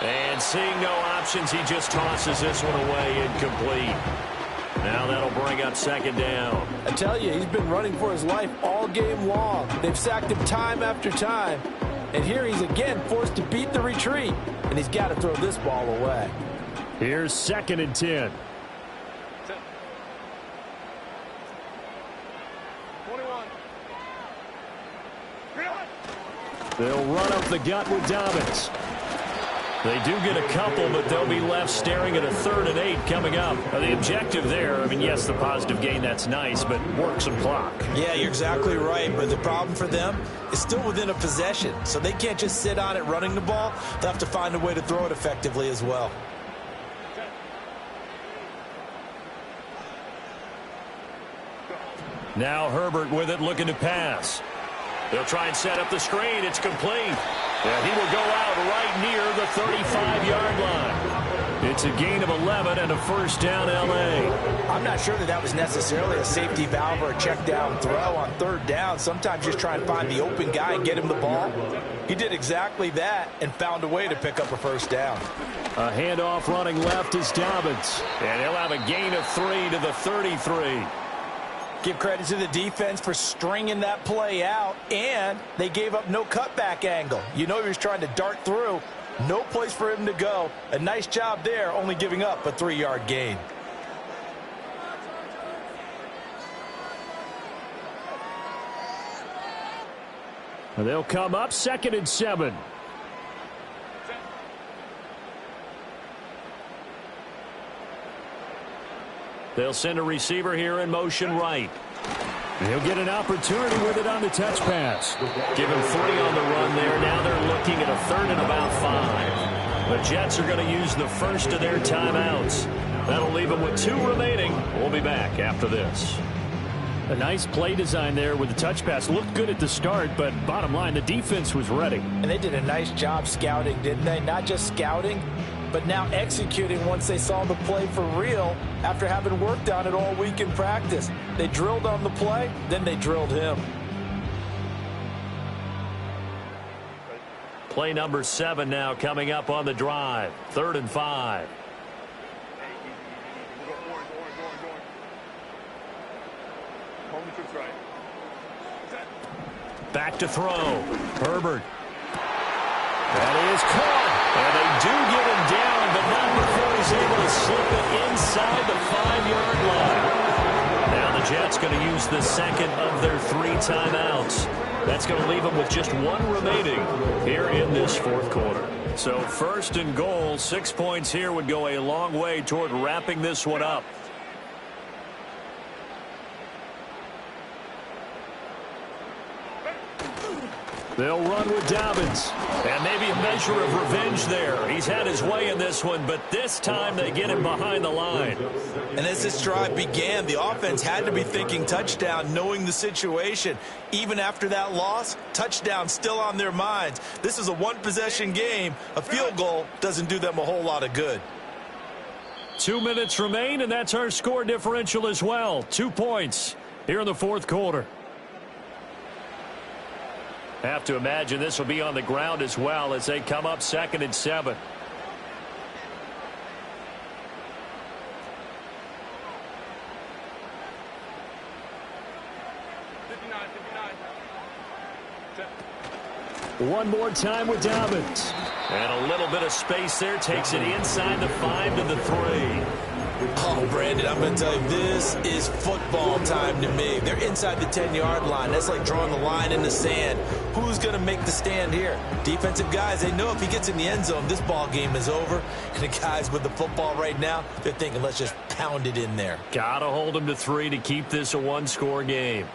And seeing no options, he just tosses this one away incomplete. Now that'll bring up second down. I tell you, he's been running for his life all game long. They've sacked him time after time. And here he's again forced to beat the retreat. And he's got to throw this ball away. Here's second and 10. They'll run up the gut with Dobbins. They do get a couple, but they'll be left staring at a 3rd and 8 coming up. The objective there, I mean, yes, the positive gain, that's nice, but work some clock. Yeah, you're exactly right, but the problem for them is still within a possession, so they can't just sit on it running the ball. They'll have to find a way to throw it effectively as well. Now Herbert with it, looking to pass. They'll try and set up the screen. It's complete. And he will go out right near the 35-yard line. It's a gain of 11 and a first down, L.A. I'm not sure that was necessarily a safety valve or a check down throw on 3rd down. Sometimes just try and find the open guy and get him the ball. He did exactly that and found a way to pick up a first down. A handoff running left is Dobbins. And he'll have a gain of 3 to the 33. Give credit to the defense for stringing that play out, and they gave up no cutback angle. You know he was trying to dart through. No place for him to go. A nice job there, only giving up a 3-yard gain. They'll come up 2nd and 7. They'll send a receiver here in motion right. He'll get an opportunity with it on the touch pass. Give him 3 on the run there. Now they're looking at a 3rd and about 5. The Jets are going to use the first of their timeouts. That'll leave them with 2 remaining. We'll be back after this. A nice play design there with the touch pass. Looked good at the start, but bottom line, the defense was ready. And they did a nice job scouting, didn't they? Not just scouting, but now executing once they saw the play for real after having worked on it all week in practice. They drilled on the play, then they drilled him. Play number 7 now coming up on the drive. 3rd and 5. Back to throw. Herbert. That is caught. And they do get him down, but not before he's able to slip it inside the 5-yard line. Now the Jets going to use the second of their 3 timeouts. That's going to leave them with just 1 remaining here in this 4th quarter. So 1st and goal, 6 points here would go a long way toward wrapping this one up. They'll run with Dobbins. And maybe a measure of revenge there. He's had his way in this one, but this time they get him behind the line. And as this drive began, the offense had to be thinking touchdown, knowing the situation. Even after that loss, touchdown still on their minds. This is a 1-possession game. A field goal doesn't do them a whole lot of good. 2 minutes remain, and that's our score differential as well. 2 points here in the 4th quarter. Have to imagine this will be on the ground as well as they come up 2nd and 7. One more time with Dobbins. And a little bit of space there. Takes it inside the 5 to the 3. Oh, Brandon, I'm going to tell you, this is football time to me. They're inside the 10-yard line. That's like drawing the line in the sand. Who's going to make the stand here? Defensive guys, they know if he gets in the end zone, this ball game is over. And the guys with the football right now, they're thinking, let's just pound it in there. Got to hold them to 3 to keep this a 1-score game.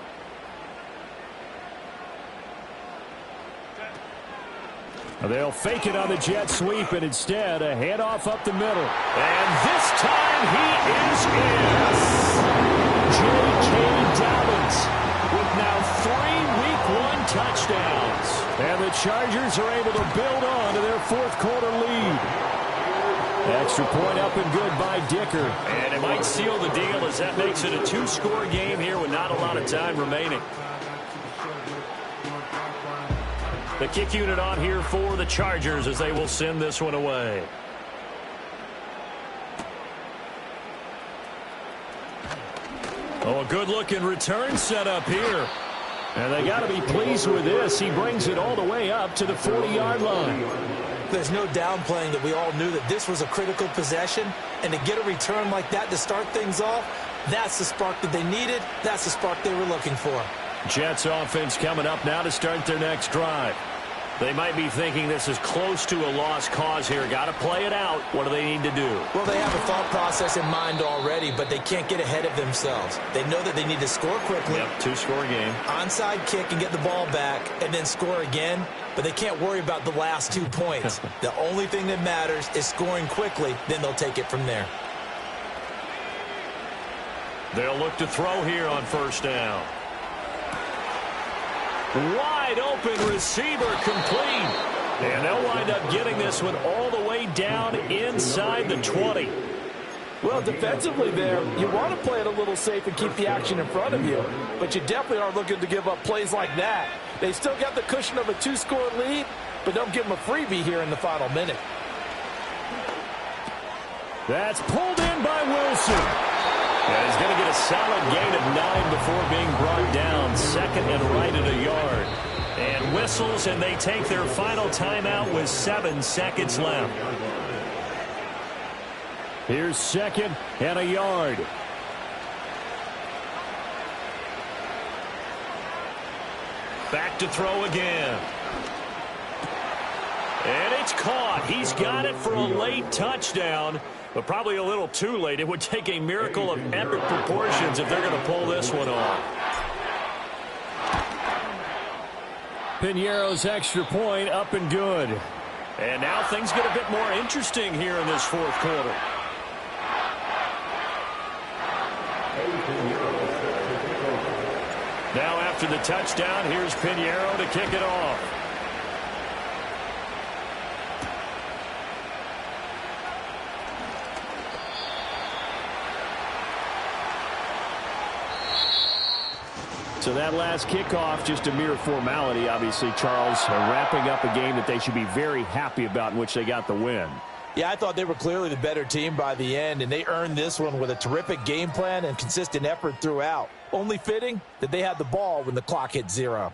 They'll fake it on the jet sweep, and instead a handoff up the middle. And this time he is in. J.K. Dobbins with now 3 Week 1 touchdowns. And the Chargers are able to build on to their 4th quarter lead. Extra point up and good by Dicker. And it might seal the deal as that makes it a 2-score game here with not a lot of time remaining. The kick unit on here for the Chargers as they will send this one away. Oh, a good-looking return set up here. And they got to be pleased with this. He brings it all the way up to the 40-yard line. There's no downplaying that we all knew that this was a critical possession. And to get a return like that to start things off, that's the spark that they needed. That's the spark they were looking for. Jets offense coming up now to start their next drive. They might be thinking this is close to a lost cause here. Got to play it out. What do they need to do? Well, they have a thought process in mind already, but they can't get ahead of themselves. They know that they need to score quickly. Yep, 2-score game. Onside kick and get the ball back and then score again, but they can't worry about the last 2 points. The only thing that matters is scoring quickly, then they'll take it from there. They'll look to throw here on 1st down. Wide open receiver complete. And they'll wind up getting this one all the way down inside the 20. Well, defensively there, you want to play it a little safe and keep the action in front of you. But you definitely aren't looking to give up plays like that. They still got the cushion of a 2-score lead, but don't give them a freebie here in the final minute. That's pulled in by Wilson. And he's going to get a solid gain of 9 before being brought down. 2nd and right at a yard. And whistles, and they take their final timeout with 7 seconds left. Here's 2nd and a yard. Back to throw again. And it's caught. He's got it for a late touchdown. But probably a little too late. It would take a miracle of epic proportions if they're going to pull this one off. Piñeiro's extra point up and good. And now things get a bit more interesting here in this 4th quarter. After the touchdown, here's Pinheiro to kick it off. So that last kickoff, just a mere formality, obviously, Charles, wrapping up a game that they should be very happy about in which they got the win. Yeah, I thought they were clearly the better team by the end, and they earned this one with a terrific game plan and consistent effort throughout. Only fitting that they had the ball when the clock hit 0.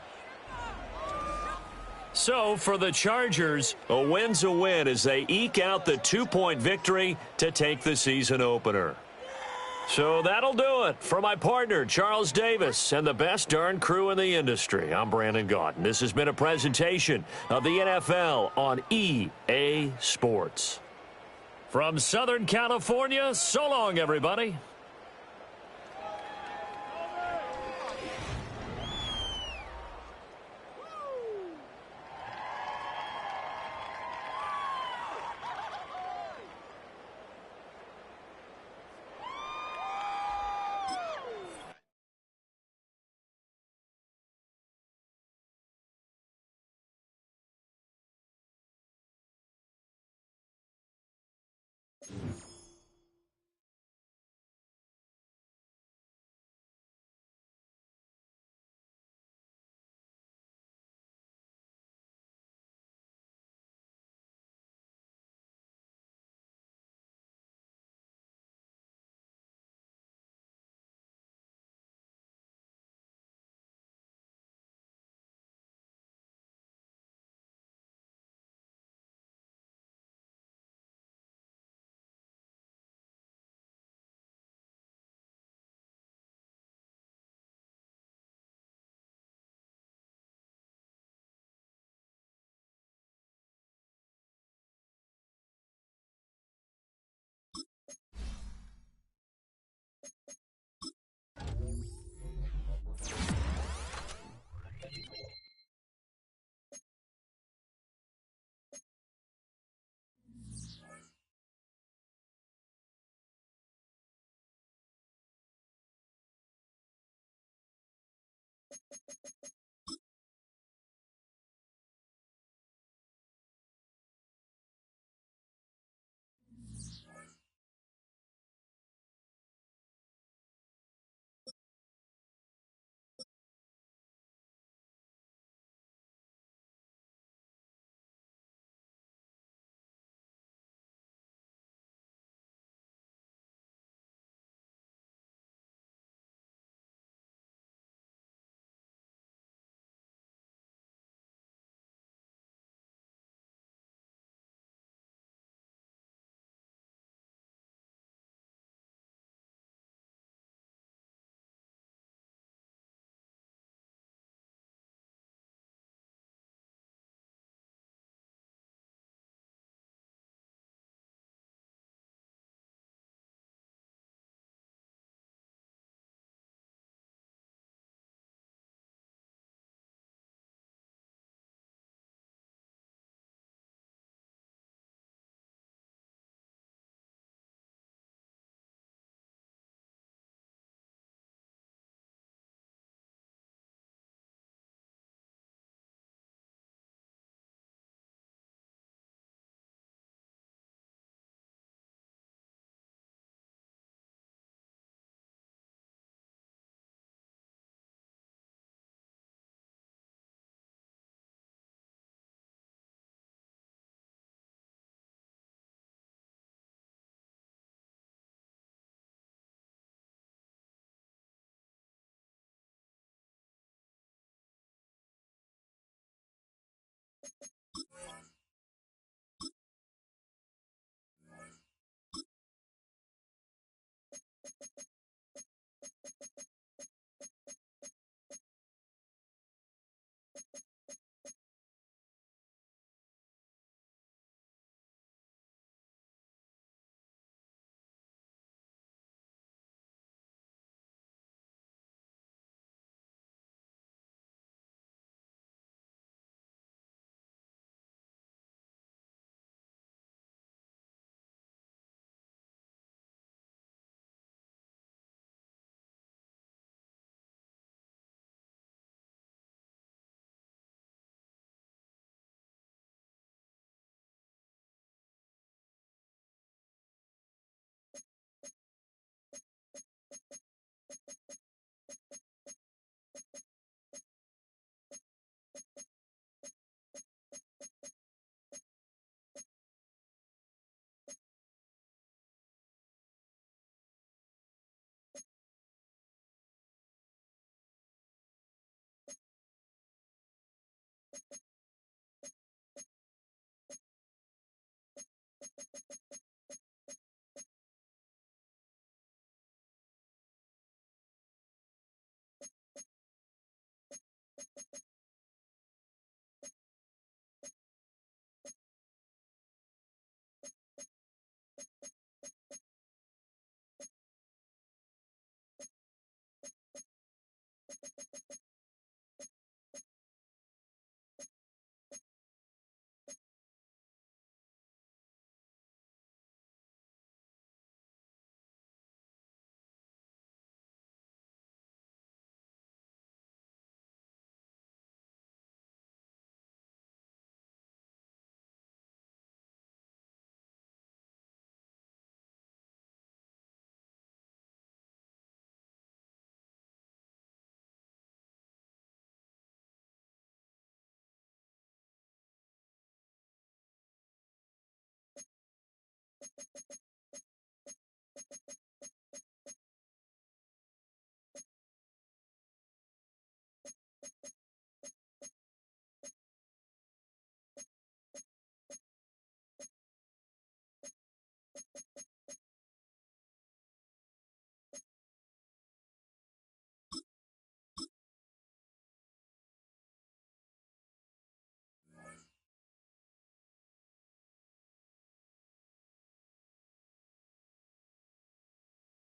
So for the Chargers, a win's a win as they eke out the 2-point victory to take the season opener. So that'll do it. For my partner, Charles Davis, and the best darn crew in the industry, I'm Brandon Gaudin. This has been a presentation of the NFL on EA Sports. From Southern California, so long, everybody.